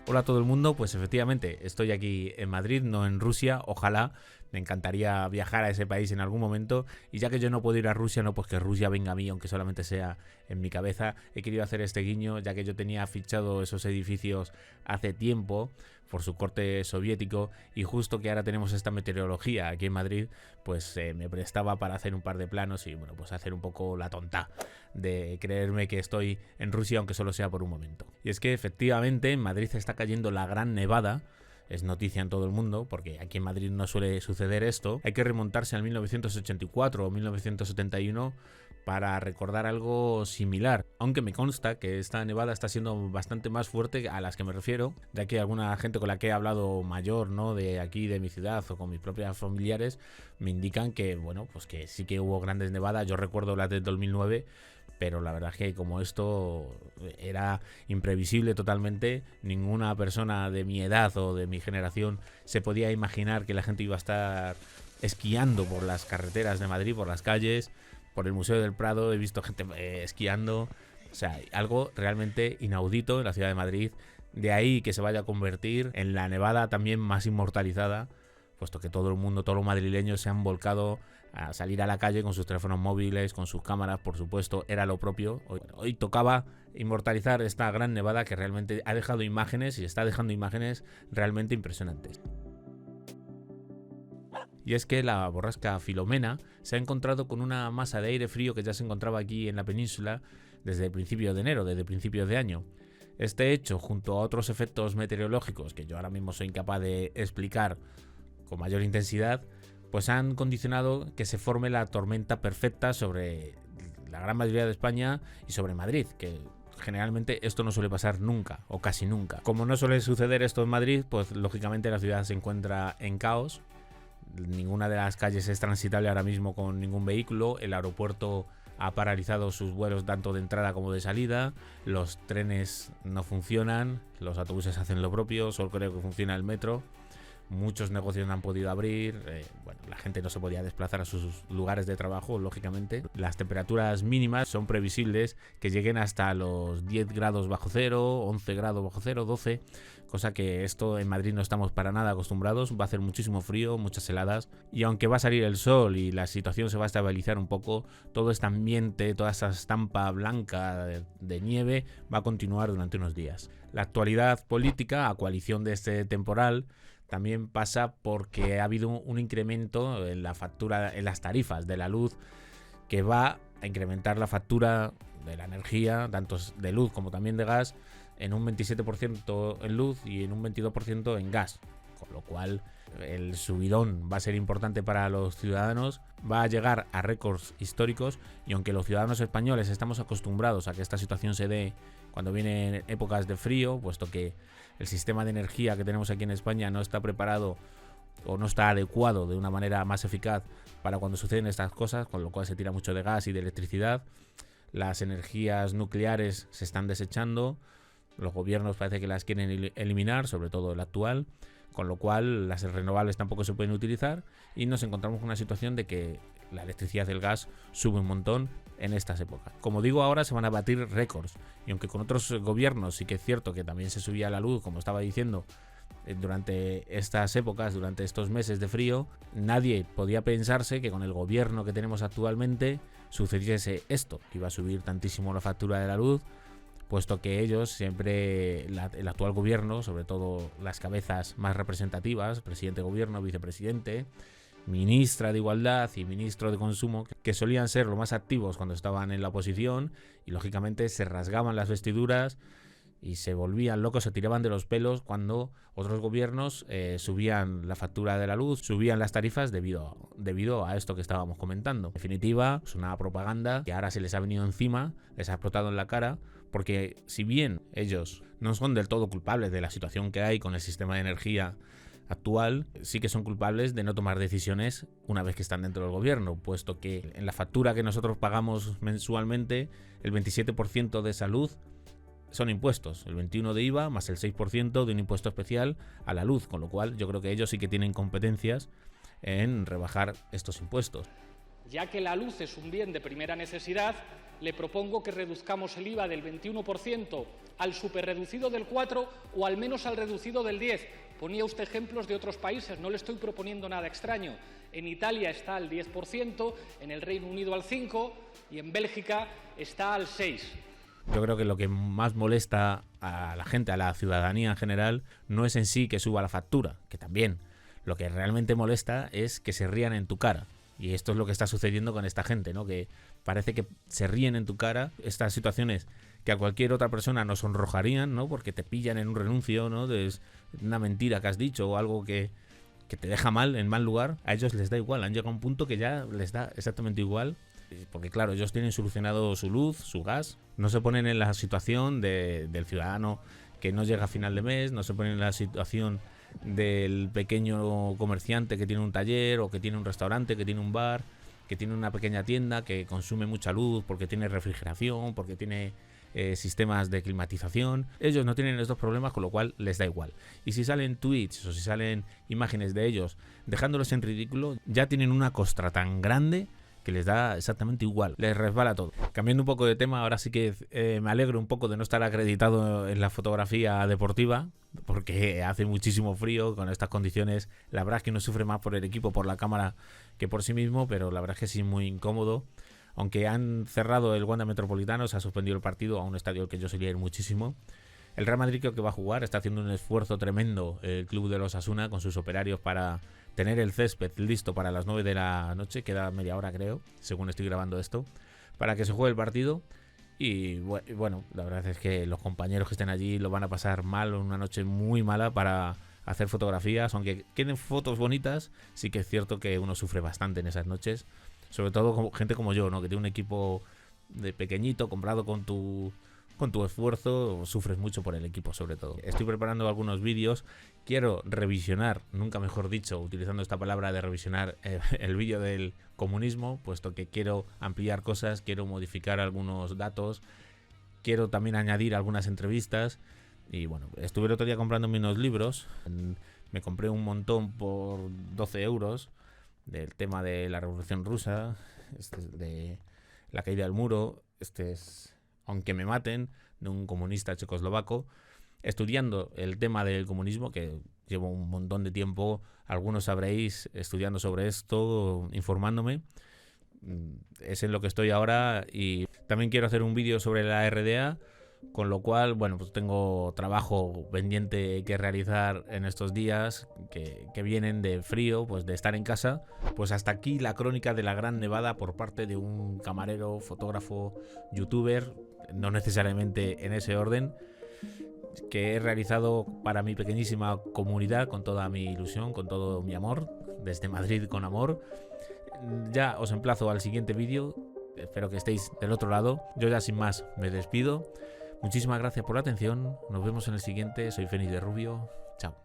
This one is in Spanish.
Hola a todo el mundo, pues efectivamente estoy aquí en Madrid, no en Rusia, ojalá, me encantaría viajar a ese país en algún momento y ya que yo no puedo ir a Rusia, no pues que Rusia venga a mí, aunque solamente sea en mi cabeza, he querido hacer este guiño ya que yo tenía fichado esos edificios hace tiempo por su corte soviético y justo que ahora tenemos esta meteorología aquí en Madrid, pues me prestaba para hacer un par de planos y bueno, pues hacer un poco la tonta de creerme que estoy en Rusia aunque solo sea por un momento. Y es que efectivamente en Madrid está cayendo la gran nevada. Es noticia en todo el mundo, porque aquí en Madrid no suele suceder esto. Hay que remontarse al 1984 o 1971 para recordar algo similar. Aunque me consta que esta nevada está siendo bastante más fuerte a las que me refiero, ya que alguna gente con la que he hablado mayor, ¿no? De aquí, de mi ciudad o con mis propias familiares, me indican que, bueno, pues que sí que hubo grandes nevadas. Yo recuerdo las del 2009, pero la verdad es que como esto era imprevisible totalmente, ninguna persona de mi edad o de mi generación se podía imaginar que la gente iba a estar esquiando por las carreteras de Madrid, por las calles, por el Museo del Prado. He visto gente esquiando, o sea, algo realmente inaudito en la ciudad de Madrid. De ahí que se vaya a convertir en la nevada también más inmortalizada, puesto que todo el mundo, todos los madrileños se han volcado a salir a la calle con sus teléfonos móviles, con sus cámaras, por supuesto, era lo propio. Hoy tocaba inmortalizar esta gran nevada que realmente ha dejado imágenes y está dejando imágenes realmente impresionantes. Y es que la borrasca Filomena se ha encontrado con una masa de aire frío que ya se encontraba aquí en la península desde el principio de enero, desde principios de año. Este hecho, junto a otros efectos meteorológicos que yo ahora mismo soy incapaz de explicar con mayor intensidad, pues han condicionado que se forme la tormenta perfecta sobre la gran mayoría de España y sobre Madrid, que generalmente esto no suele pasar nunca o casi nunca. Como no suele suceder esto en Madrid, pues lógicamente la ciudad se encuentra en caos. Ninguna de las calles es transitable ahora mismo con ningún vehículo. El aeropuerto ha paralizado sus vuelos tanto de entrada como de salida. Los trenes no funcionan, los autobuses hacen lo propio, solo creo que funciona el metro. Muchos negocios no han podido abrir, bueno, la gente no se podía desplazar a sus lugares de trabajo, lógicamente. Las temperaturas mínimas son previsibles que lleguen hasta los 10 grados bajo cero, 11 grados bajo cero, 12, cosa que esto en Madrid no estamos para nada acostumbrados. Va a hacer muchísimo frío, muchas heladas, y aunque va a salir el sol y la situación se va a estabilizar un poco, todo este ambiente, toda esa estampa blanca de nieve va a continuar durante unos días. La actualidad política, a coalición de este temporal, también pasa porque ha habido un incremento en la factura, en las tarifas de la luz, que va a incrementar la factura de la energía, tanto de luz como también de gas, en un 27% en luz y en un 22% en gas. Con lo cual el subidón va a ser importante para los ciudadanos, va a llegar a récords históricos, y aunque los ciudadanos españoles estamos acostumbrados a que esta situación se dé cuando vienen épocas de frío, puesto que el sistema de energía que tenemos aquí en España no está preparado o no está adecuado de una manera más eficaz para cuando suceden estas cosas, con lo cual se tira mucho de gas y de electricidad. Las energías nucleares se están desechando, los gobiernos parece que las quieren eliminar, sobre todo el actual, con lo cual las renovables tampoco se pueden utilizar y nos encontramos con una situación de que la electricidad y el gas sube un montón en estas épocas. Como digo, ahora se van a batir récords, y aunque con otros gobiernos sí que es cierto que también se subía la luz, como estaba diciendo, durante estas épocas, durante estos meses de frío, nadie podía pensarse que con el gobierno que tenemos actualmente sucediese esto, que iba a subir tantísimo la factura de la luz, puesto que ellos siempre, el actual gobierno, sobre todo las cabezas más representativas, presidente de gobierno, vicepresidente, ministra de Igualdad y ministro de Consumo, que solían ser los más activos cuando estaban en la oposición, y lógicamente se rasgaban las vestiduras y se volvían locos, se tiraban de los pelos cuando otros gobiernos subían la factura de la luz, subían las tarifas debido a esto que estábamos comentando. En definitiva, es una propaganda que ahora se les ha venido encima, les ha explotado en la cara, porque si bien ellos no son del todo culpables de la situación que hay con el sistema de energía actual, sí que son culpables de no tomar decisiones una vez que están dentro del gobierno, puesto que en la factura que nosotros pagamos mensualmente, el 27% de esa luz son impuestos, el 21% de IVA más el 6% de un impuesto especial a la luz, con lo cual yo creo que ellos sí que tienen competencias en rebajar estos impuestos. Ya que la luz es un bien de primera necesidad, le propongo que reduzcamos el IVA del 21% al superreducido del 4% o al menos al reducido del 10%. Ponía usted ejemplos de otros países, no le estoy proponiendo nada extraño. En Italia está al 10%, en el Reino Unido al 5% y en Bélgica está al 6%. Yo creo que lo que más molesta a la gente, a la ciudadanía en general, no es en sí que suba la factura, que también. Lo que realmente molesta es que se rían en tu cara. Y esto es lo que está sucediendo con esta gente, ¿no? Que parece que se ríen en tu cara. Estas situaciones que a cualquier otra persona nos sonrojarían, ¿no? Porque te pillan en un renuncio, ¿no? De una mentira que has dicho o algo que te deja mal, en mal lugar. A ellos les da igual. Han llegado a un punto que ya les da exactamente igual. Porque claro, ellos tienen solucionado su luz, su gas. No se ponen en la situación del ciudadano que no llega a final de mes. No se ponen en la situación del pequeño comerciante que tiene un taller o que tiene un restaurante, que tiene un bar, que tiene una pequeña tienda, que consume mucha luz porque tiene refrigeración, porque tiene sistemas de climatización. Ellos no tienen estos problemas, con lo cual les da igual. Y si salen tweets o si salen imágenes de ellos dejándolos en ridículo, ya tienen una costra tan grande que les da exactamente igual, les resbala todo. Cambiando un poco de tema, ahora sí que me alegro un poco de no estar acreditado en la fotografía deportiva, porque hace muchísimo frío con estas condiciones. La verdad es que uno sufre más por el equipo, por la cámara, que por sí mismo, pero la verdad es que sí, muy incómodo. Aunque han cerrado el Wanda Metropolitano, se ha suspendido el partido a un estadio al que yo solía ir muchísimo. El Real Madrid creo que va a jugar, está haciendo un esfuerzo tremendo el club de los Osasuna con sus operarios para tener el césped listo para las 9 de la noche, queda media hora creo, según estoy grabando esto, para que se juegue el partido. Y bueno, la verdad es que los compañeros que estén allí lo van a pasar mal, una noche muy mala para hacer fotografías, aunque queden fotos bonitas, sí que es cierto que uno sufre bastante en esas noches, sobre todo como gente como yo, ¿no? Que tiene un equipo de pequeñito comprado con tu esfuerzo, sufres mucho por el equipo sobre todo. Estoy preparando algunos vídeos, quiero revisionar, nunca mejor dicho, utilizando esta palabra de revisionar el vídeo del comunismo, puesto que quiero ampliar cosas, quiero modificar algunos datos, quiero también añadir algunas entrevistas. Y bueno, estuve el otro día comprándome unos libros, me compré un montón por 12 euros del tema de la Revolución Rusa, de la caída del muro, es Aunque me maten, de un comunista checoslovaco, estudiando el tema del comunismo, que llevo un montón de tiempo, algunos sabréis, estudiando sobre esto, informándome. Es en lo que estoy ahora y también quiero hacer un vídeo sobre la RDA, con lo cual, bueno, pues tengo trabajo pendiente que realizar en estos días que vienen de frío, pues de estar en casa. Pues hasta aquí la crónica de la Gran Nevada por parte de un camarero, fotógrafo, youtuber, no necesariamente en ese orden, que he realizado para mi pequeñísima comunidad con toda mi ilusión, con todo mi amor, desde Madrid con amor. Ya os emplazo al siguiente vídeo, espero que estéis del otro lado. Yo ya sin más me despido. Muchísimas gracias por la atención, nos vemos en el siguiente, soy Fénix de Rubio, chao.